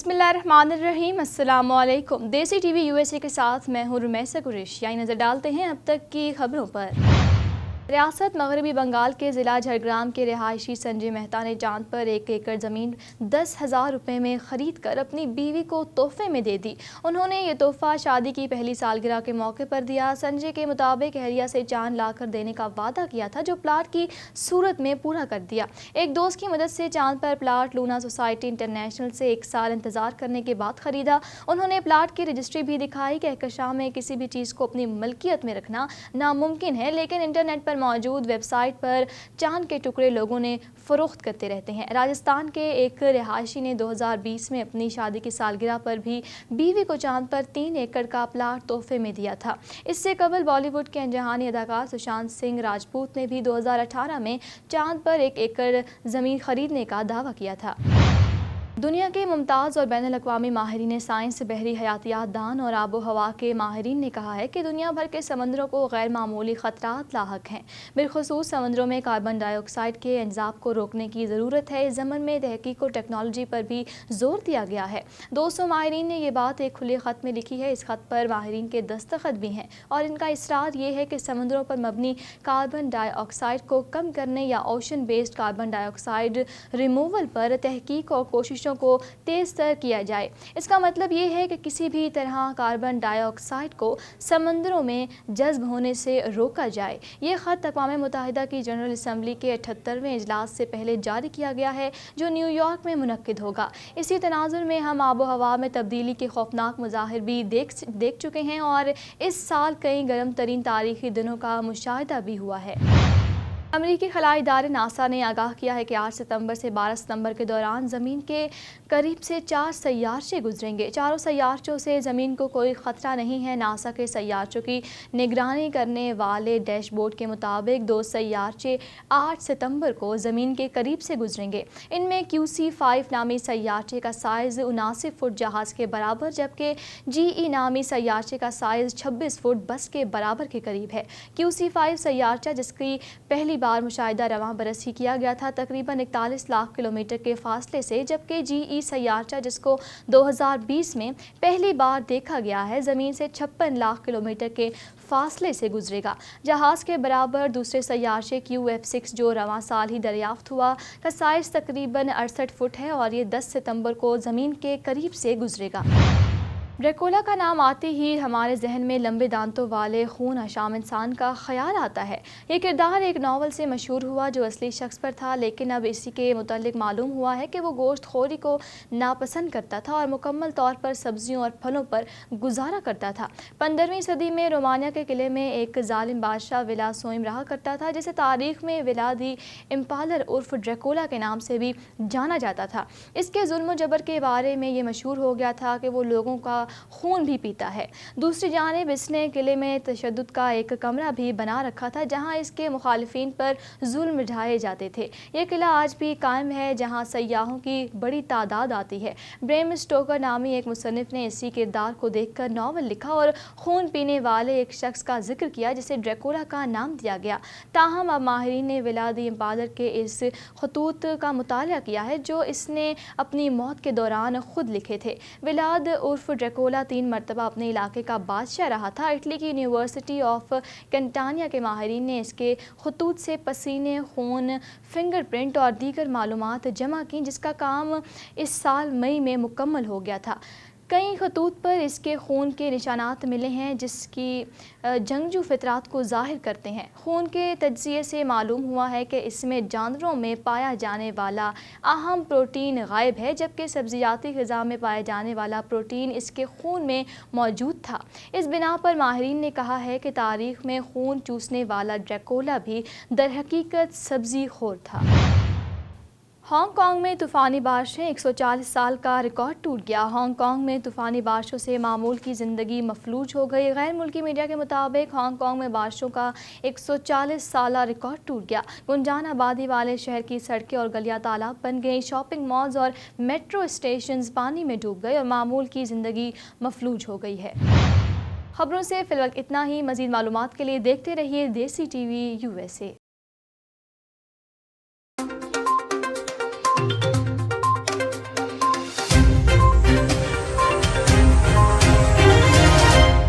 बिस्मिल्लाहिर्रहमानिर्रहीम। अस्सलाम वालेकुम। देसी टीवी यूएसए के साथ मैं हूँ रुमैसा कुरैशी। आइए नज़र डालते हैं अब तक की खबरों पर। रियासत मगरबी बंगाल के ज़िला झड़ग्राम के रिहायशी संजय मेहता ने चांद पर 1 एकड़ ज़मीन 10,000 रुपये में ख़रीद कर अपनी बीवी को तोहफे में दे दी। उन्होंने ये तोहफ़ा शादी की पहली सालगिरह के मौके पर दिया। संजय के मुताबिक एहलिया से चांद लाकर देने का वादा किया था, जो प्लाट की सूरत में पूरा कर दिया। एक दोस्त की मदद से चांद पर प्लाट लूना सोसाइटी इंटरनेशनल से 1 साल इंतज़ार करने के बाद ख़रीदा। उन्होंने प्लाट की रजिस्ट्री भी दिखाई। कहकशां में किसी भी चीज़ को अपनी मलकियत में रखना नामुमकिन है, लेकिन इंटरनेट पर मौजूद वेबसाइट पर चांद के टुकड़े लोगों ने फरोख्त करते रहते हैं। राजस्थान के एक रिहायशी ने 2020 में अपनी शादी की सालगिरह पर भी बीवी को चांद पर 3 एकड़ का प्लाट तोहफे में दिया था। इससे कबल बॉलीवुड के अनजहानी अदाकार सुशांत सिंह राजपूत ने भी 2018 में चांद पर 1 एकड़ ज़मीन खरीदने का दावा किया था। दुनिया के मुमताज़ और बैनुल-अक़वामी माहिरीन साइंस, बहरी हयातियात दान और आबो हवा के माहिरीन ने कहा है कि दुनिया भर के समंदरों को गैर मामूली ख़तरात लाहक हैं। बिलख़ुसूस समंदरों में कार्बन डाइऑक्साइड के इंज़ाब को रोकने की ज़रूरत है। इस ज़मन में तहक़ीक़ और टेक्नोलॉजी पर भी ज़ोर दिया गया है। 200 माहिरीन ने यह बात एक खुले ख़त में लिखी है। इस ख़त पर माहिरीन के दस्तखत भी हैं और इनका इसरार ये है कि समंदरों पर मबनी कार्बन डाइऑक्साइड को कम करने या ocean based carbon dioxide removal पर तहक़ीक़ और कोशिशों को तेज़ तर किया जाए। इसका मतलब ये है कि किसी भी तरह कार्बन डाइऑक्साइड को समंदरों में जज्ब होने से रोका जाए। ये ख़त अक़वाम मुत्तहिदा की जनरल असम्बली के 78वें इजलास से पहले जारी किया गया है, जो न्यूयॉर्क में मुनक्किद होगा। इसी तनाज़ुर में हम आबो हवा में तब्दीली के खौफनाक मज़ाहिर भी देख चुके हैं और इस साल कई गर्म तरीन तारीख़ी दिनों का मुशाहिदा भी हुआ है। अमरीकी खलाई इदारे नासा ने आगाह किया है कि 8 सितंबर से 12 सितंबर के दौरान ज़मीन के करीब से 4 सैयारचे गुजरेंगे। चारों सैयारचों से ज़मीन को कोई ख़तरा नहीं है। नासा के सैयारचों की निगरानी करने वाले डैशबोर्ड के मुताबिक 2 सैयारचे 8 सितंबर को ज़मीन के करीब से गुजरेंगे। इनमें QC5 नामी सैयारचे का साइज़ 79 फुट जहाज़ के बराबर, जबकि GE नामी सैयारचे का साइज़ 26 फुट बस के बराबर के करीब है। QC5 सैयारचा, जिसकी पहली बार मुशाहिदा रवां बरस ही किया गया था, तकरीबन 41 लाख किलोमीटर के फासले से, जबकि GE सैयारचा, जिसको 2020 में पहली बार देखा गया है, ज़मीन से 56 लाख किलोमीटर के फासले से गुजरेगा। जहाज़ के बराबर दूसरे सैयारचे QF6, जो रवां साल ही दरियाफ्त हुआ, का साइज़ तकरीबन 68 फुट है और ये 10 सितंबर को ज़मीन के करीब से गुजरेगा। ड्रैकुला का नाम आते ही हमारे जहन में लंबे दांतों वाले खून आशाम इंसान का ख्याल आता है। ये किरदार एक नावल से मशहूर हुआ जो असली शख्स पर था, लेकिन अब इसी के मुतालिक मालूम हुआ है कि वो गोश्त खोरी को नापसंद करता था और मुकम्मल तौर पर सब्जियों और फलों पर गुजारा करता था। 15वीं सदी में रोमानिया के किले में एक जालिम बादशाह विलाद सोइम रहा करता था, जिसे तारीख में विलादी इम्पालर उर्फ ड्रैकुला के नाम से भी जाना जाता था। इसके जुल्म जबर के बारे में ये मशहूर हो गया था कि वो लोगों का खून भी पीता है। दूसरी जानिब इसने किले में तशद्दुद का एक कमरा भी बना रखा था, जहां इसके मुखालिफिन पर जुल्म ढाए जाते थे। यह किला आज भी कायम है, जहां सयाहों की बड़ी तादाद आती है। ब्रेम स्टोकर नामी एक मुसन्निफ ने इसी किरदार को देखकर नावल लिखा और खून पीने वाले एक शख्स का जिक्र किया, जिसे ड्रैकुला का नाम दिया गया। ताहम अब माहिरीन ने विलादी इम्पालर के इस खतूत का मुताला किया है, जो इसने अपनी मौत के दौरान खुद लिखे थे। विलाद उर्फ ड्रैकुला 3 मरतबा अपने इलाके का बादशाह रहा था। इटली की यूनिवर्सिटी ऑफ कैंटानिया के माहिरीन ने इसके खतूत से पसीने, खून, फिंगरप्रिंट और दीगर मालूमात जमा की, जिसका काम इस साल मई में मुकम्मल हो गया था। कई खतूत पर इसके खून के निशानात मिले हैं, जिसकी जंगजू फितरात को ज़ाहिर करते हैं। खून के तज्ज़िये से मालूम हुआ है कि इसमें जानवरों में पाया जाने वाला अहम प्रोटीन गायब है, जबकि सब्ज़ियाती ग़िज़ा में पाया जाने वाला प्रोटीन इसके खून में मौजूद था। इस बिना पर माहिरीन ने कहा है कि तारीख़ में खून चूसने वाला ड्रैकुला भी दरहकीकत सब्ज़ी खोर था। हांगकांग में तूफ़ानी बारिशें, 140 साल का रिकॉर्ड टूट गया। हांगकांग में तूफ़ानी बारिशों से मामूल की ज़िंदगी मफलूज हो गई। गैर मुल्की मीडिया के मुताबिक हांगकांग में बारिशों का 140 साला रिकॉर्ड टूट गया। गुंजान आबादी वाले शहर की सड़कें और गलियां तालाब बन गईं। शॉपिंग मॉल्स और मेट्रो स्टेशंस पानी में डूब गए और मामूल की ज़िंदगी मफलूज हो गई है। खबरों से फ़िलहाल इतना ही। मज़ीद मालूमात के लिए देखते रहिए देसी टीवी USA।